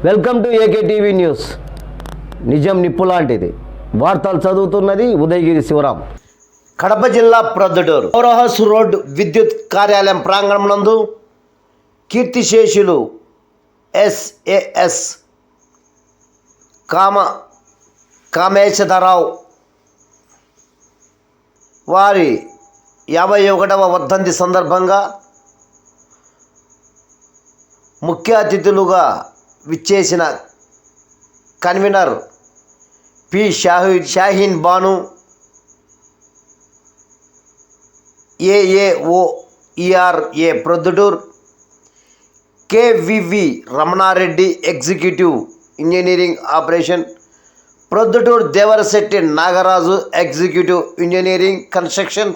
Welcome to AK TV news. నిజం నిప్పు లాంటిది. వార్తలు చదువుతున్నది ఉదయగిరి శివరాం. కడప జిల్లా ప్రొద్దుటూరు పౌరహౌస్ రోడ్ విద్యుత్ కార్యాలయం ప్రాంగణం నందు కీర్తిశేషులు ఎస్ఏఎస్ కామేశధరరావు వారి 51వ వర్ధంతి సందర్భంగా ముఖ్య అతిథులుగా విచ్చేసిన కన్వీనర్ పి షాహీన్ బాను, ఏఏఓఈఆర్ఏ Proddatur, K V V Ramanareddy executive engineering operation Proddatur, Devarasetti Nagaraju executive engineering construction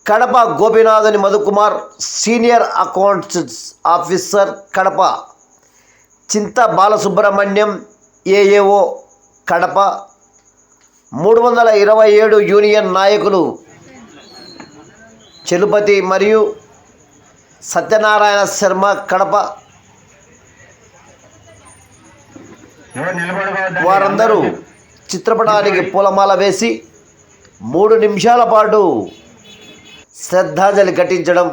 Kadapa, Gopinathuni Madhukumar senior accounts officer Kadapa, Chinta Balasubrahmanyam AAO Kadapa, 327 union నాయకులు చెలుపతి మరియు సత్యనారాయణ శర్మ కడప. వారందరూ చిత్రపటానికి పూలమాల వేసి 3 నిమిషాల పాటు శ్రద్ధాంజలి ఘటించడం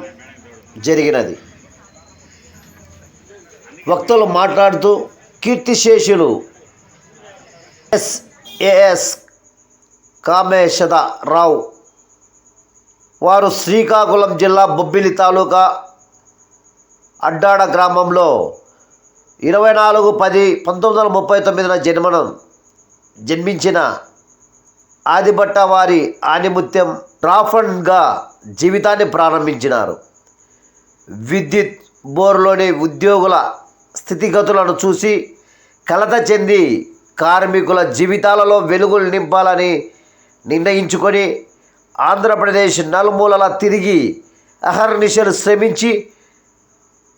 జరిగినది. వక్తలు మాట్లాడుతూ కీర్తిశేషులు ఎస్ఏఎస్ కామేశధరరావు వారు శ్రీకాకుళం జిల్లా బొబ్బిలి తాలూకా అడ్డాడ గ్రామంలో 24/10/1939 జన్మించిన ఆదిభట్ట వారి ఆణిముత్యం డ్రాఫ్ట్గా జీవితాన్ని ప్రారంభించినారు. విద్యుత్ బోర్డులోని ఉద్యోగుల స్థితిగతులను చూసి కలత చెంది కార్మికుల జీవితాలలో వెలుగులు నింపాలని నిర్ణయించుకొని ఆంధ్రప్రదేశ్ నలుమూలలా తిరిగి అహర్నిశలు శ్రమించి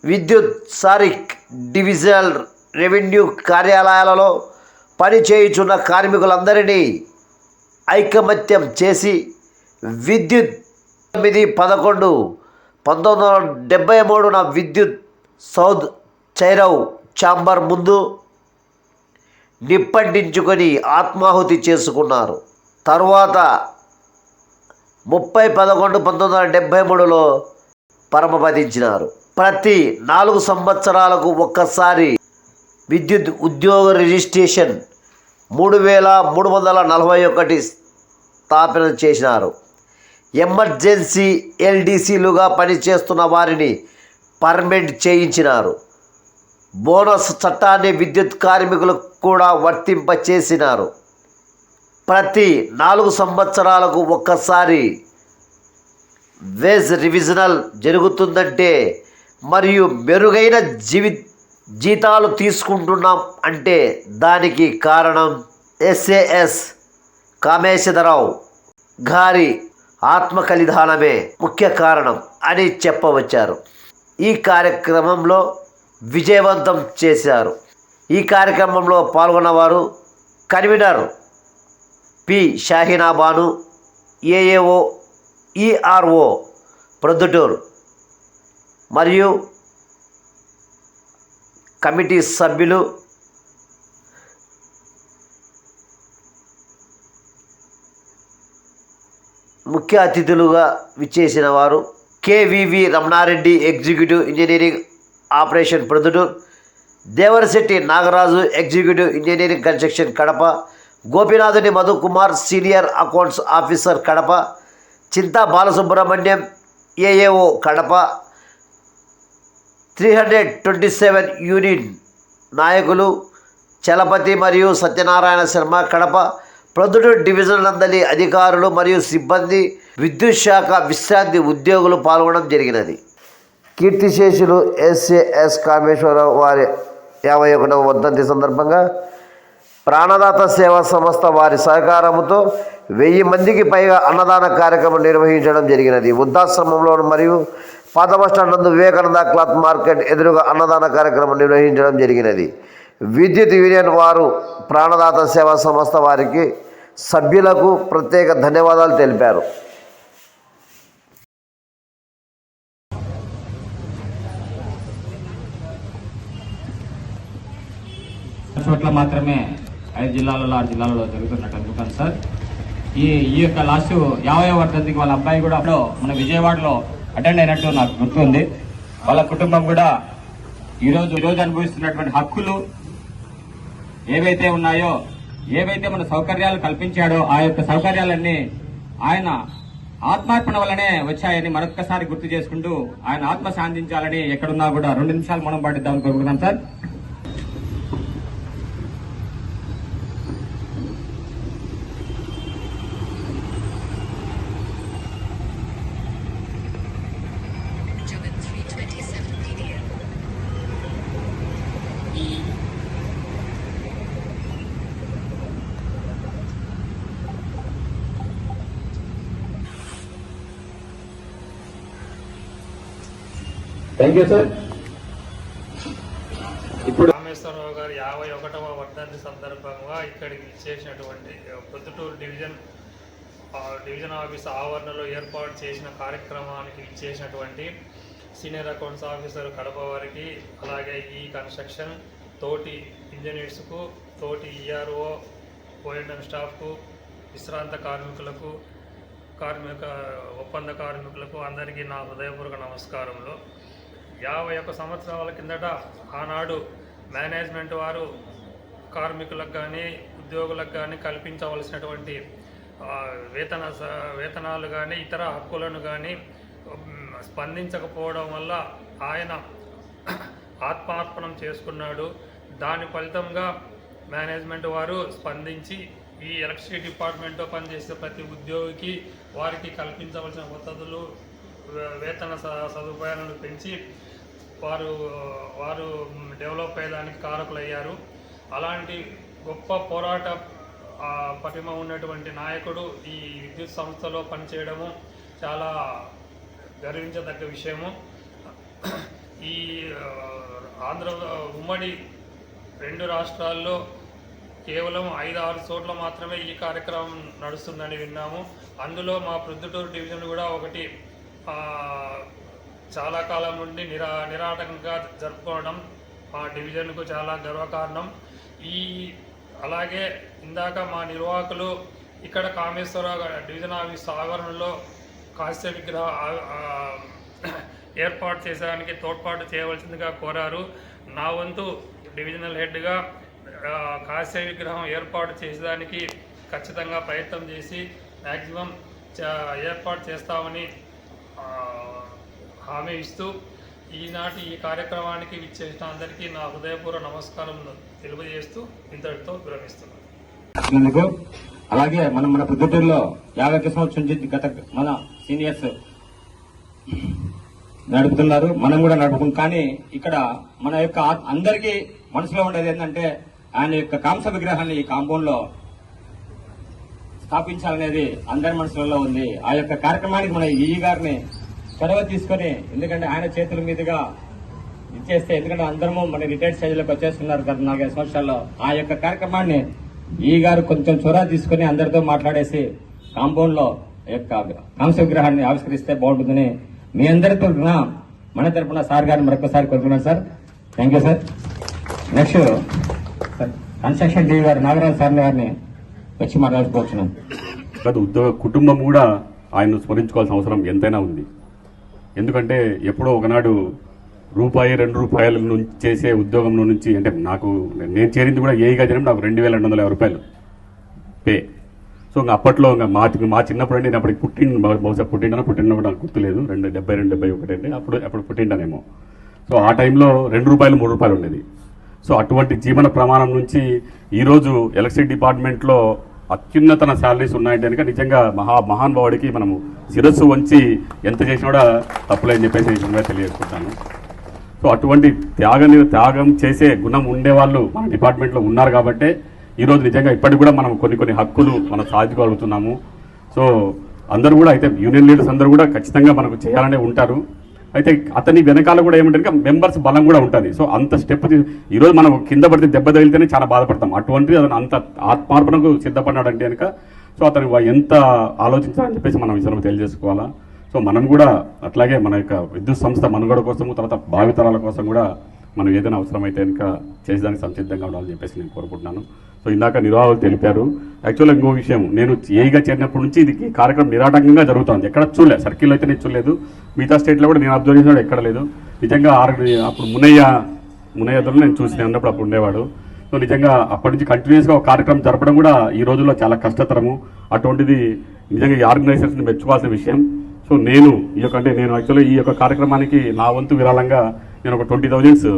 విద్యుత్ సారిక్ డివిజనల్ రెవెన్యూ కార్యాలయాలలో పనిచేయుచున్న కార్మికులందరినీ ఐకమత్యం చేసి విద్యుత్ 9/11/1973 విద్యుత్ సౌత్ చైరవ్ ఛాంబర్ ముందు నిప్పంటించుకొని ఆత్మాహుతి చేసుకున్నారు. తరువాత 30/11/1973 పరమపదించినారు. ప్రతి 4 సంవత్సరాలకు ఒక్కసారి విద్యుత్ ఉద్యోగ రిజిస్ట్రేషన్ 3341 స్థాపన చేసినారు. ఎమర్జెన్సీ ఎల్డీసీలుగా పనిచేస్తున్న వారిని పర్మనెంట్ చేయించినారు. బోనస్ చట్టాన్ని విద్యుత్ కార్మికులకు కూడా వర్తింపచేసినారు. ప్రతి 4 సంవత్సరాలకు ఒక్కసారి వేజ్ రివిజనల్ జరుగుతుందంటే మరియు మెరుగైన జీతాలు తీసుకుంటున్నాం అంటే దానికి కారణం ఎస్ఏఎస్ కామేశధరరావు గారి ఆత్మకలిధానమే ముఖ్య కారణం అని చెప్పవచ్చారు. ఈ కార్యక్రమంలో విజయవంతం చేశారు. ఈ కార్యక్రమంలో పాల్గొన్నవారు convenor P Shaheen Banu, AAO ERO Proddatur మరియు కమిటీ సభ్యులు, ముఖ్య అతిథులుగా విచ్చేసిన వారు K V V Ramanareddy executive engineering operation Proddatur, Devarasetti Nagaraju executive engineering construction Kadapa, Gopinathuni Madhukumar senior accounts officer Kadapa, Chinta Balasubrahmanyam AAO Kadapa, 327 union నాయకులు చలపతి మరియు సత్యనారాయణ శర్మ కడప, ప్రొద్దుటూరు డివిజన్ నందలి అధికారులు మరియు సిబ్బంది, విద్యుత్ శాఖ విశ్రాంతి ఉద్యోగులు పాల్గొనడం జరిగినది. కీర్తిశేషులు ఎస్ఏఎస్ కామేశ్వరరావు వారి 51వ వర్ధంతి సందర్భంగా ప్రాణదాత సేవా సంస్థ వారి సహకారంతో 1000 మందికి పైగా అన్నదాన కార్యక్రమం నిర్వహించడం జరిగినది. వృద్ధాశ్రమంలో మరియు పాత బస్టాండ్ నందు వివేకానంద క్లాత్ మార్కెట్ ఎదురుగా అన్నదాన కార్యక్రమం నిర్వహించడం జరిగినది. విద్యుత్ యూనియన్ వారు ప్రాణదాత సేవా సంస్థ వారికి సభ్యులకు ప్రత్యేక ధన్యవాదాలు తెలిపారు. చోట్ల మాత్రమే 5 జిల్లాలలో 6 జిల్లాలలో జరుగుతున్నట్టు అనుకుంటాను సార్. ఈ యొక్క లాస్ట్ 50వ వర్ధంతికి వాళ్ళ అబ్బాయి కూడా మన విజయవాడలో అటెండ్ అయినట్టు నాకు గుర్తుంది. వాళ్ళ కుటుంబం కూడా ఈరోజు అనుభవిస్తున్నటువంటి హక్కులు ఏవైతే ఉన్నాయో, ఏవైతే మన సౌకర్యాలు కల్పించాడో ఆ యొక్క సౌకర్యాలన్నీ ఆయన ఆత్మార్పణ వల్లనే వచ్చాయని మరొక్కసారి గుర్తు చేసుకుంటూ ఆయన ఆత్మ శాంతించాలని ఎక్కడున్నా కూడా 2 నిమిషాలు మనం పాటిద్దామని కోరుకుంటున్నాం సార్. Thank you sir. ఇప్పుడు రామేశ్వరరావు గారి 51వ వర్ధంతి సందర్భంగా ఇక్కడికి ఇచ్చేసినటువంటి ప్రొద్దుటూరు డివిజన్ ఆఫీస్ ఆవరణలో ఏర్పాటు చేసిన కార్యక్రమానికి ఇచ్చేసినటువంటి సీనియర్ అకౌంట్స్ ఆఫీసర్ కడప వారికి, అలాగే ఈ కన్స్ట్రక్షన్ తోటి ఇంజనీర్స్కు, తోటి ఈఆర్ఓ, ఓఎండ్ఎం స్టాఫ్కు, విశ్రాంత కార్మికులకు, ఒప్పంద కార్మికులకు అందరికీ నా హృదయపూర్వక నమస్కారములు. 51 సంవత్సరాల కిందట ఆనాడు మేనేజ్మెంట్ వారు కార్మికులకు కానీ ఉద్యోగులకు కానీ కల్పించవలసినటువంటి వేతనాలు కానీ ఇతర హక్కులను కానీ స్పందించకపోవడం వల్ల ఆయన ఆత్మార్పణం చేసుకున్నాడు. దాని ఫలితంగా మేనేజ్మెంట్ వారు స్పందించి ఈ ఎలక్ట్రిసిటీ డిపార్ట్మెంట్లో పనిచేసే ప్రతి ఉద్యోగికి వారికి కల్పించవలసిన వసతులు, వేతన సదుపాయాలను పెంచి వారు డెవలప్ అయ్యేదానికి కారకులయ్యారు. అలాంటి గొప్ప పోరాట పటిమ ఉన్నటువంటి నాయకుడు ఈ విద్యుత్ సంస్థలో పనిచేయడము చాలా గర్వించదగ్గ విషయము. ఈ ఉమ్మడి 2 రాష్ట్రాల్లో కేవలం 5-6 చోట్ల మాత్రమే ఈ కార్యక్రమం నడుస్తుందని విన్నాము. అందులో మా ప్రొద్దుటూరు డివిజన్ కూడా ఒకటి చాలా కాలం నుండి నిరాటంకంగా జరుపుకోవడం మా డివిజన్కు చాలా గర్వకారణం. అలాగే ఇందాక మా నిర్వాహకులు ఇక్కడ కామేశ్వరరావు డివిజన్ ఆఫీస్ ఆవరణలో కాస్య విగ్రహ ఏర్పాటు చేసేదానికి తోడ్పాటు చేయవలసిందిగా కోరారు. నా వంతు డివిజనల్ హెడ్గా కాస్య విగ్రహం ఏర్పాటు చేసేదానికి ఖచ్చితంగా ప్రయత్నం చేసి మ్యాక్సిమం ఏర్పాటు చేస్తామని హామీ ఇస్తూ ఈనాటి ఈ కార్యక్రమానికి విచ్చేసిన అందరికీ నా హృదయపూర్వక నమస్కారం తెలియజేస్తూ ఇంతటితో విరమిస్తున్నాను. అలాగే మన పొద్దుటూరులో 50 సంవత్సరం నుంచి గత మన సీనియర్స్ నడుపుతున్నారు, మనం కూడా నడుపుకుంటాం. కానీ ఇక్కడ మన యొక్క అందరికీ మనసులో ఉండేది ఏంటంటే ఆయన యొక్క కాంస విగ్రహాన్ని ఈ కాంపౌండ్ లో స్థాపించాలనేది అందరి మనసులలో ఉంది. ఆ యొక్క కార్యక్రమానికి మన ఈ గారిని చొరవ తీసుకొని, ఎందుకంటే ఆయన చేతుల మీదుగా ఇచ్చేస్తే, ఎందుకంటే అందరము మన రిటైర్డ్ స్టేజ్లోకి వచ్చేస్తున్నారు గత 4-5 సంవత్సరాల్లో. ఆ యొక్క కార్యక్రమాన్ని ఈ గారు కొంచెం చొరవ తీసుకుని అందరితో మాట్లాడేసి కాంపౌండ్ లో యొక్క కాంస విగ్రహాన్ని ఆవిష్కరిస్తే బాగుంటుందని మీ అందరి తరఫున, మన తరఫున సార్ గారిని మరొకసారి కోరుకున్నాను sir. Thank you sir. Next construction TV గారు నాగరాజు సార్ గారిని వచ్చి మాట్లాడుకోవచ్చున్నాను. గత ఉద్యోగ కుటుంబం కూడా ఆయన్ను స్మరించుకోవాల్సిన అవసరం ఎంతైనా ఉంది. ఎందుకంటే ఎప్పుడో ఒకనాడు ₹2 నుంచి చేసే ఉద్యోగం నుంచి, అంటే నేను చేరింది కూడా ఏఈగా చేరిన నాకు ₹2,250 పే. సో ఇంకా అప్పట్లో ఇంకా మా చిన్నప్పుడు నేను అప్పటికి బహుశా పుట్టిండో కూడా నాకు గుర్తులేదు, 72-71 అంటే అప్పుడు పుట్టిండానేమో. సో ఆ టైంలో ₹2 ₹3 ఉండేది. సో అటువంటి జీవన ప్రమాణం నుంచి ఈరోజు ఎలక్ట్రిసిటీ డిపార్ట్మెంట్లో అత్యున్నత శాలరీస్ ఉన్నాయంటే కనుక నిజంగా మహానుభావుడికి మనము శిరస్సు వంచి ఎంత చేసినా కూడా తప్పులేని చెప్పేసి నిజంగా తెలియజేసుకుంటాను. సో అటువంటి త్యాగం చేసే గుణం ఉండేవాళ్ళు మన డిపార్ట్మెంట్లో ఉన్నారు కాబట్టే ఈరోజు నిజంగా ఇప్పటికి కూడా మనం కొన్ని హక్కులు మనం సాధించగలుగుతున్నాము. సో అందరూ కూడా అయితే యూనియన్ లీడర్స్ అందరూ కూడా ఖచ్చితంగా మనకు చేయాలనే ఉంటారు. అయితే అతని వెనకాల కూడా ఏమంటే మెంబర్స్ బలం కూడా ఉంటుంది. సో అంత స్టెప్ ఈరోజు మనం కింద పడితే దెబ్బ తగిలితేనే చాలా బాధపడతాం. అటువంటిది అతను అంత ఆత్మార్పణకు సిద్ధపడ్డాడు అంటే కనుక సో అతను ఎంత ఆలోచించాలని చెప్పేసి మనం విషయంలో తెలియజేసుకోవాలా. సో మనం కూడా అట్లాగే మన యొక్క విద్యుత్ సంస్థ మనుగడ కోసము, తర్వాత భావితరాల కోసం కూడా మనం ఏదైనా అవసరమైతే కనుక చేసేదానికి సంసిద్ధంగా ఉండాలని చెప్పేసి నేను కోరుకుంటున్నాను. సో ఇందాక నిర్వాహకులు తెలిపారు. యాక్చువల్గా ఇంకో విషయం, నేను ఏఈగా చేరినప్పటి నుంచి ఇది కార్యక్రమం నిరాటంకంగా జరుగుతుంది. ఎక్కడ చూడలేదు, సర్కిల్లో అయితే నేను చూడలేదు, మిగతా స్టేట్లో కూడా నేను అబ్జర్వ్ చేసినాడు ఎక్కడ లేదు. నిజంగా అప్పుడు మునయ్యతో నేను చూసి ఉన్నప్పుడు అప్పుడు ఉండేవాడు. సో నిజంగా అప్పటి నుంచి కంటిన్యూస్గా ఒక కార్యక్రమం జరపడం కూడా ఈ రోజుల్లో చాలా కష్టతరము. అటువంటిది నిజంగా ఈ ఆర్గనైజేషన్ మెచ్చుకోవాల్సిన విషయం. సో నేను యాక్చువల్లీ ఈ యొక్క కార్యక్రమానికి నా వంతు విరాళంగా నేను ఒక 20,000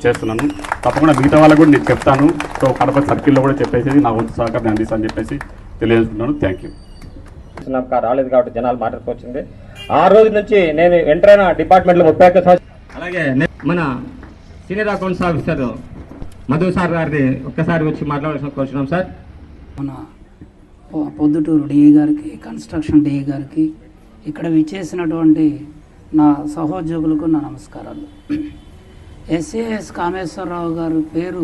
చేస్తున్నాను. తప్పకుండా మిగతా వాళ్ళకు కూడా నేను చెప్తాను. సో కడప సర్కిల్లో కూడా చెప్పేసి నా వంతు సహకారం అందిస్తాను చెప్పేసి తెలియజేస్తున్నాను. Thank you. రాలేదు కాబట్టి జనాలు మాట్లాడుకొచ్చింది. ఆ రోజు నుంచి నేను ఎంటర్ అయిన డిపార్ట్మెంట్లో 31 సంవత్సరాలు. అలాగే మన senior accounts officer Madhu sir గారిని ఒక్కసారి వచ్చి మాట్లాడాల్సిన కోరుచున్నాం సార్. మన పొద్దుటూరు డిఈ గారికి, కన్స్ట్రక్షన్ డిఈ గారికి, ఇక్కడ విచ్చేసినటువంటి నా సహోద్యోగులకు నా నమస్కారాలు. ఎస్ఏఎస్ కామేశ్వరరావు గారి పేరు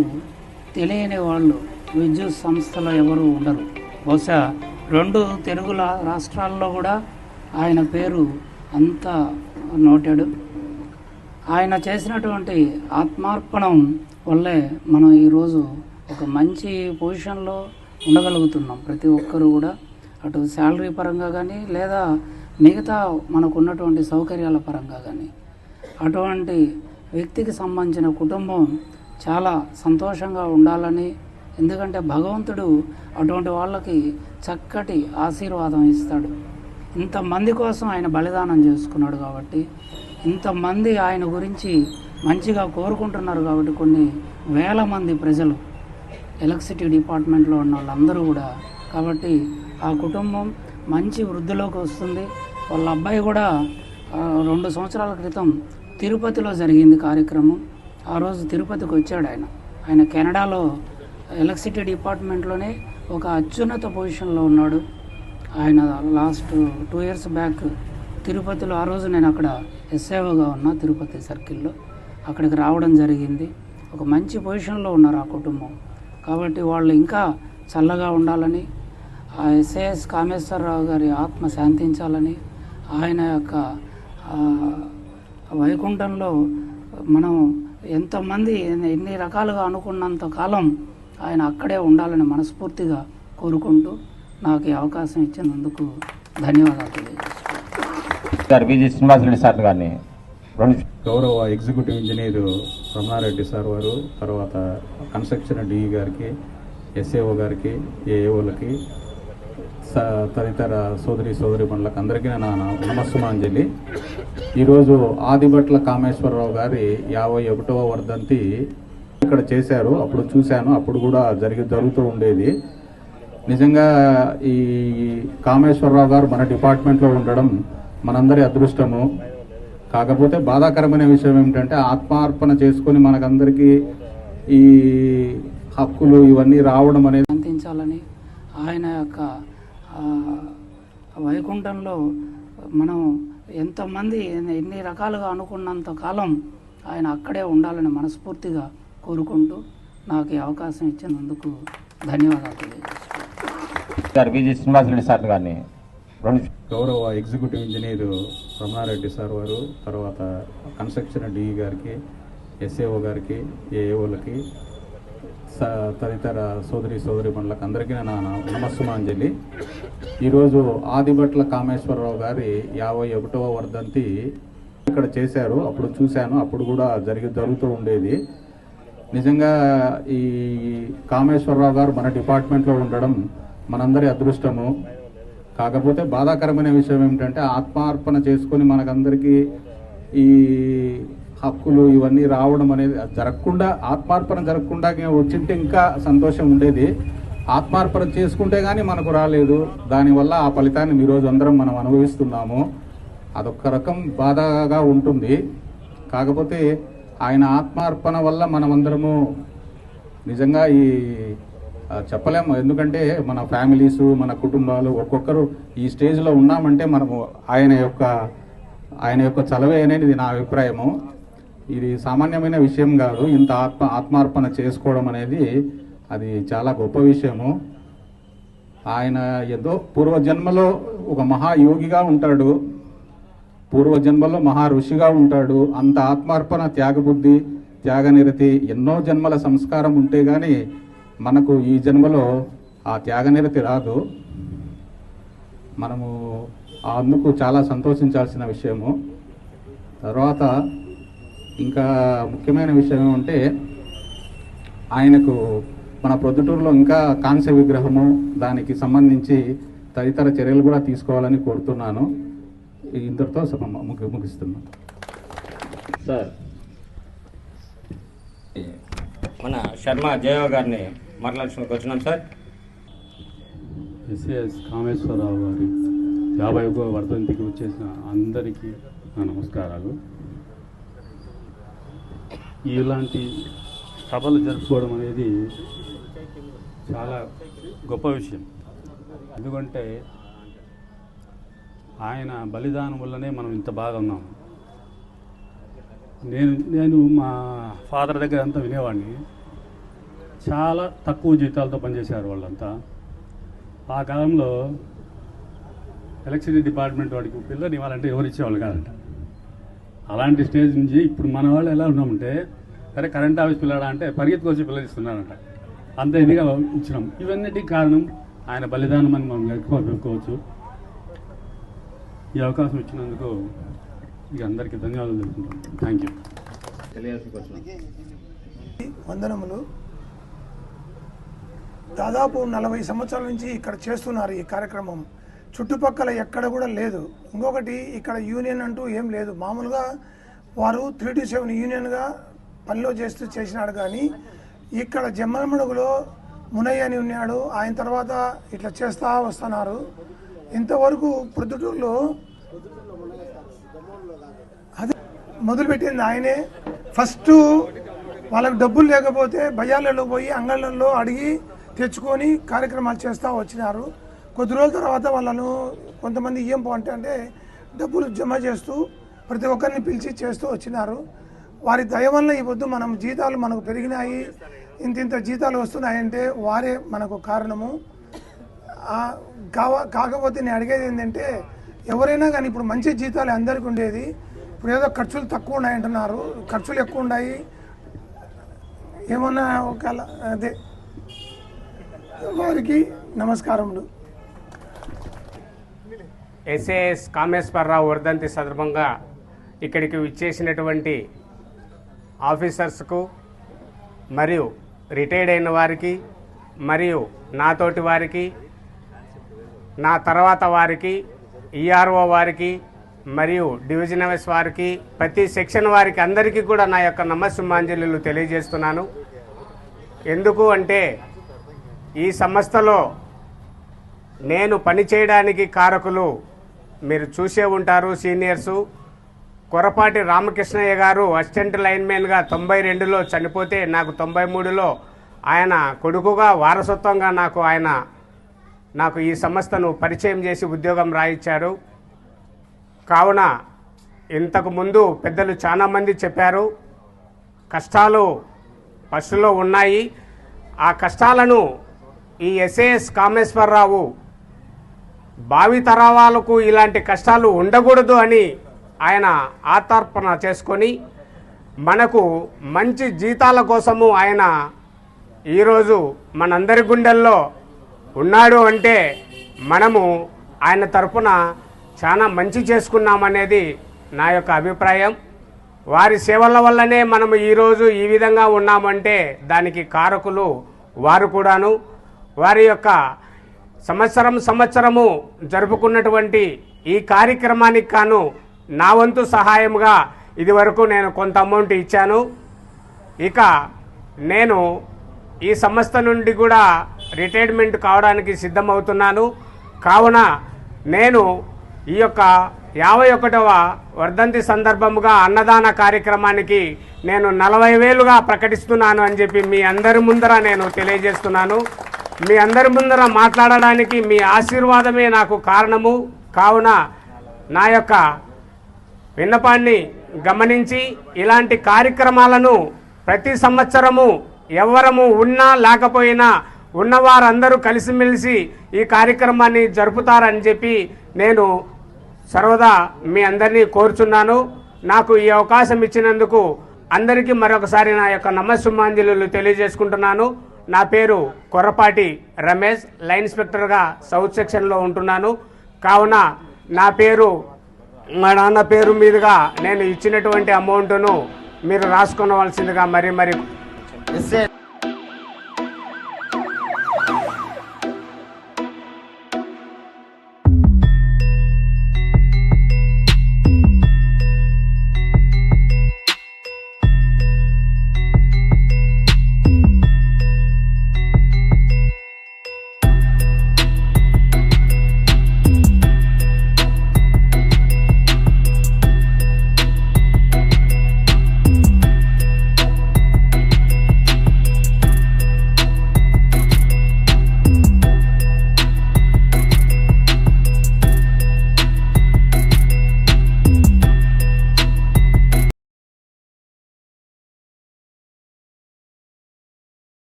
తెలియని వాళ్ళు విద్యుత్ సంస్థలో ఎవరు ఉండరు. బహుశా 2 తెలుగు రాష్ట్రాల్లో కూడా ఆయన పేరు అంత నోటెడ్. ఆయన చేసినటువంటి ఆత్మార్పణం వల్లే మనం ఈరోజు ఒక మంచి పొజిషన్లో ఉండగలుగుతున్నాం. ప్రతి ఒక్కరు కూడా అటు శాలరీ పరంగా కానీ లేదా మిగతా మనకు ఉన్నటువంటి సౌకర్యాల పరంగా కానీ అటువంటి వ్యక్తికి సంబంధించిన కుటుంబం చాలా సంతోషంగా ఉండాలని, ఎందుకంటే భగవంతుడు అటువంటి వాళ్ళకి చక్కటి ఆశీర్వాదం ఇస్తాడు. ఇంతమంది కోసం ఆయన బలిదానం చేసుకున్నాడు కాబట్టి, ఇంతమంది ఆయన గురించి మంచిగా కోరుకుంటున్నారు కాబట్టి కొన్ని వేల మంది ప్రజలు ఎలక్ట్రిసిటీ డిపార్ట్మెంట్లో ఉన్న వాళ్ళందరూ కూడా, కాబట్టి ఆ కుటుంబం మంచి వృద్ధిలోకి వస్తుంది. వాళ్ళ అబ్బాయి కూడా 2 సంవత్సరాల క్రితం తిరుపతిలో జరిగింది కార్యక్రమం. ఆ రోజు తిరుపతికి వచ్చాడు ఆయన కెనడాలో ఎలక్ట్రిసిటీ డిపార్ట్మెంట్లోనే ఒక అత్యున్నత పొజిషన్లో ఉన్నాడు. ఆయన లాస్ట్ 2 years బ్యాక్ తిరుపతిలో, ఆ రోజు నేను అక్కడ ఎస్ఏఓగా ఉన్నా తిరుపతి సర్కిల్లో, అక్కడికి రావడం జరిగింది. ఒక మంచి పొజిషన్లో ఉన్నారు ఆ కుటుంబం. కాబట్టి వాళ్ళు ఇంకా చల్లగా ఉండాలని, ఆ ఎస్ఏఎస్ కామేశ్వరరావు గారి ఆత్మ శాంతించాలని, ఆయన యొక్క వైకుంఠంలో మనం ఎంతమంది ఎన్ని రకాలుగా అనుకున్నంత కాలం ఆయన అక్కడే ఉండాలని మనస్ఫూర్తిగా కోరుకుంటూ నాకు ఈ అవకాశం ఇచ్చినందుకు ధన్యవాదాలు తెలియజేస్తున్నాను. విజయ శ్రీనివాసరెడ్డి సార్ గారిని, గౌరవ ఎగ్జిక్యూటివ్ ఇంజనీర్ రమణారెడ్డి సార్ వారు, తర్వాత కన్స్ట్రక్షన్ డిఈ గారికి, ఎస్ఏఓ గారికి, ఏఏఓలకి, తదితర సోదరిమణులకు అందరికీ నా నమస్సుమాంజలి. ఈరోజు ఆదిభట్ల కామేశ్వరరావు గారి 51వ వర్ధంతి ఇక్కడ చేశారు. అప్పుడు చూశాను, అప్పుడు కూడా జరుగుతూ ఉండేది. నిజంగా ఈ కామేశ్వరరావు గారు మన డిపార్ట్మెంట్లో ఉండడం మనందరి అదృష్టము. కాకపోతే బాధాకరమైన విషయం ఏమిటంటే ఆత్మార్పణ చేసుకొని మనకందరికీ ఈ హక్కులు ఇవన్నీ రావడం అనేది శాంతించాలని, ఆయన యొక్క వైకుంఠంలో మనం ఎంతమంది ఎన్ని రకాలుగా అనుకున్నంత కాలం ఆయన అక్కడే ఉండాలని మనస్ఫూర్తిగా కోరుకుంటూ నాకు ఈ అవకాశం ఇచ్చినందుకు ధన్యవాదాలు తెలియజేస్తున్నాను. విజయ శ్రీనివాసరెడ్డి సార్ గారిని, గౌరవ ఎగ్జిక్యూటివ్ ఇంజనీర్ రమణారెడ్డి సార్ వారు, తర్వాత కన్స్ట్రక్షన్ డిఈ గారికి, ఎస్ఏఓ గారికి, ఏఏఓలకి, తదితర సోదరిమణులకు అందరికీ నా నమస్సుమాంజలి. ఈరోజు ఆదిభట్ల కామేశ్వరరావు గారి 51వ వర్ధంతి ఇక్కడ చేశారు. అప్పుడు చూశాను, అప్పుడు కూడా జరుగుతూ ఉండేది. నిజంగా ఈ కామేశ్వరరావు గారు మన డిపార్ట్మెంట్లో ఉండడం మనందరి అదృష్టము. కాకపోతే బాధాకరమైన విషయం ఏమిటంటే ఆత్మార్పణ చేసుకొని మనకందరికీ ఈ హక్కులు ఇవన్నీ రావడం అనేది జరగకుండా, ఆత్మార్పణ జరగకుండా వచ్చింటే ఇంకా సంతోషం ఉండేది. ఆత్మార్పణ చేసుకుంటే కానీ మనకు రాలేదు. దానివల్ల ఆ ఫలితాన్ని ఈరోజు అందరం మనం అనుభవిస్తున్నాము. అదొక రకం బాధగా ఉంటుంది. కాకపోతే ఆయన ఆత్మార్పణ వల్ల మనమందరము నిజంగా ఈ చెప్పలేము. ఎందుకంటే మన ఫ్యామిలీసు, మన కుటుంబాలు ఒక్కొక్కరు ఈ స్టేజ్లో ఉన్నామంటే మనము ఆయన యొక్క చలవే అనేది నా అభిప్రాయము. ఇది సామాన్యమైన విషయం కాదు. ఇంత ఆత్మార్పణ చేసుకోవడం అనేది అది చాలా గొప్ప విషయము. ఆయన ఏదో పూర్వజన్మలో ఒక మహాయోగిగా ఉంటాడు, పూర్వజన్మలో మహా ఋషిగా ఉంటాడు. అంత ఆత్మార్పణ, త్యాగబుద్ధి త్యాగనిరతి, ఎన్నో జన్మల సంస్కారం ఉంటే కానీ మనకు ఈ జన్మలో ఆ త్యాగనిరతి రాదు. మనము అందుకు చాలా సంతోషించాల్సిన విషయము. తర్వాత ఇంకా ముఖ్యమైన విషయం ఏమంటే, ఆయనకు మన ప్రొద్దుటూరులో ఇంకా కాంస్య విగ్రహము, దానికి సంబంధించి తదితర చర్యలు కూడా తీసుకోవాలని కోరుతున్నాను. ఇంతటితో ముగిస్తున్నాను. సార్, మన శర్మ జయో గారిని మాట్లాడుకోవడానికి వచ్చినాం సార్. ఎస్ఏఎస్ కామేశ్వరరావు గారి 50వ వర్ధంతికి వచ్చేసిన అందరికీ నా నమస్కారాలు. ఇలాంటి సభలు జరుపుకోవడం అనేది చాలా గొప్ప విషయం. ఎందుకంటే ఆయన బలిదానం వల్లనే మనం ఇంత బాగా ఉన్నాము. నేను మా ఫాదర్ దగ్గర అంతా వినేవాడిని. చాలా తక్కువ జీతాలతో పనిచేశారు వాళ్ళంతా. ఆ కాలంలో ఎలక్ట్రిసిటీ డిపార్ట్మెంట్ వాడికి పిల్లని ఇవ్వాలంటే ఎవరు ఇచ్చేవాళ్ళు కాదంట. అలాంటి స్టేజ్ నుంచి ఇప్పుడు మన వాళ్ళు ఎలా ఉన్నామంటే, సరే కరెంట్ ఆఫీస్ పిల్లడా అంటే పరిగెత్తుకొచ్చి పిల్లలు ఇస్తున్నారంట. అంత ఇదిగా ఇచ్చినాం. ఇవన్నిటికి కారణం ఆయన బలిదానం అని మనం చెప్పుకోవచ్చు. ఈ అవకాశం ఇచ్చినందుకు ఇక అందరికీ ధన్యవాదాలు తెలుపుకుంటాం. Thank you. వందనములు. దాదాపు 40 సంవత్సరాల నుంచి ఇక్కడ చేస్తున్నారు ఈ కార్యక్రమం. చుట్టుపక్కల ఎక్కడ కూడా లేదు. ఇంకొకటి, ఇక్కడ యూనియన్ అంటూ ఏం లేదు. మామూలుగా వారు 3-7 యూనియన్గా పనిలో చేసినాడు. కానీ ఇక్కడ జమ్మలమడుగులో మునయ్య అని ఉన్నాడు. ఆయన తర్వాత ఇట్లా చేస్తూ వస్తున్నారు. ఇంతవరకు ప్రొద్దుటూరులో అది మొదలుపెట్టింది ఆయనే. ఫస్ట్ వాళ్ళకి డబ్బులు లేకపోతే బజార్లలో పోయి అంగళ్ళల్లో అడిగి తెచ్చుకొని కార్యక్రమాలు చేస్తూ వచ్చినారు. కొద్ది రోజుల తర్వాత వాళ్ళను కొంతమంది ఏం అంటే డబ్బులు జమ చేస్తూ ప్రతి ఒక్కరిని పిలిచి చేస్తూ వచ్చినారు. వారి దయ వల్ల ఈ పొద్దు మనం జీతాలు మనకు పెరిగినాయి, ఇంత జీతాలు వస్తున్నాయంటే వారే మనకు కారణము. కాకపోతే నేను అడిగేది ఏంటంటే, ఎవరైనా కానీ ఇప్పుడు మంచి జీతాలు అందరికీ ఉండేది. ఇప్పుడు ఏదో ఖర్చులు తక్కువ ఉన్నాయంటున్నారు, ఖర్చులు ఎక్కువ ఉన్నాయి. ఏమన్నా ఒక అదే వారికి నమస్కారములు. ఎస్ఏఎస్ కామేశ్వరరావు వర్ధంతి సందర్భంగా ఇక్కడికి విచ్చేసినటువంటి ఆఫీసర్స్కు మరియు రిటైర్డ్ అయిన వారికి మరియు నాతోటి వారికి, నా తర్వాత వారికి, ఈఆర్ఓ వారికి మరియు డివిజన్ ఎస్ వారికి, ప్రతి సెక్షన్ వారికి అందరికీ కూడా నా యొక్క నమస్సుమాంజలిలు తెలియజేస్తున్నాను. ఎందుకు అంటే ఈ సంస్థలో నేను పనిచేయడానికి కారకులు మీరు చూసే ఉంటారు. సీనియర్సు కొరపాటి రామకృష్ణయ్య గారు అసిస్టెంట్ లైన్మెన్గా 92లో చనిపోతే నాకు 93లో ఆయన కొడుకుగా వారసత్వంగా నాకు ఈ సంస్థను పరిచయం చేసి ఉద్యోగం రాయించారు. కావున ఇంతకుముందు పెద్దలు చాలామంది చెప్పారు, కష్టాలు ఫస్ట్లో ఉన్నాయి. ఆ కష్టాలను ఈ ఎస్ఏఎస్ కామేశ్వరరావు భావితరాలకు ఇలాంటి కష్టాలు ఉండకూడదు అని ఆయన ఆత్మార్పణ చేసుకొని మనకు మంచి జీతాల కోసము ఆయన ఈరోజు మనందరి గుండెల్లో ఉన్నాడు అంటే మనము ఆయన తరపున చాలా మంచి చేసుకున్నామనేది నా యొక్క అభిప్రాయం. వారి సేవల వల్లనే మనము ఈరోజు ఈ విధంగా ఉన్నామంటే దానికి కారకులు వారు కూడాను. వారి యొక్క సంవత్సరము జరుపుకున్నటువంటి ఈ కార్యక్రమానికి కాను నా వంతు సహాయంగా ఇదివరకు నేను కొంత అమౌంట్ ఇచ్చాను. ఇక నేను ఈ సంస్థ నుండి కూడా రిటైర్మెంట్ కావడానికి సిద్ధమవుతున్నాను. కావున నేను ఈ యొక్క 51వ వర్ధంతి సందర్భముగా అన్నదాన కార్యక్రమానికి నేను 40,000గా ప్రకటిస్తున్నాను అని చెప్పి మీ అందరి ముందర నేను తెలియజేస్తున్నాను. మీ అందరి ముందర మాట్లాడడానికి మీ ఆశీర్వాదమే నాకు కారణము. కావున నా యొక్క విన్నపాన్ని గమనించి ఇలాంటి కార్యక్రమాలను ప్రతి సంవత్సరము ఎవరము ఉన్నా లేకపోయినా ఉన్నవారందరూ కలిసిమెలిసి ఈ కార్యక్రమాన్ని జరుపుతారని చెప్పి నేను సర్వదా మీ అందరినీ కోరుచున్నాను. నాకు ఈ అవకాశం ఇచ్చినందుకు అందరికీ మరొకసారి నా యొక్క నమస్సుమాంజలు తెలియజేసుకుంటున్నాను. నా పేరు కొర్రపాటి రమేష్, లైన్ ఇన్స్పెక్టర్గా సౌత్ సెక్షన్లో ఉంటున్నాను. కావున నా పేరు మా నాన్న పేరు మీదుగా నేను ఇచ్చినటువంటి అమౌంట్ను మీరు రాసుకోవలసిందిగా మరి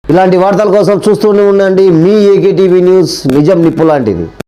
ఇలాంటి వార్తల కోసం చూస్తూనే ఉండండి మీ ఏకే టీవీ న్యూస్, నిజం నిప్పు లాంటిది.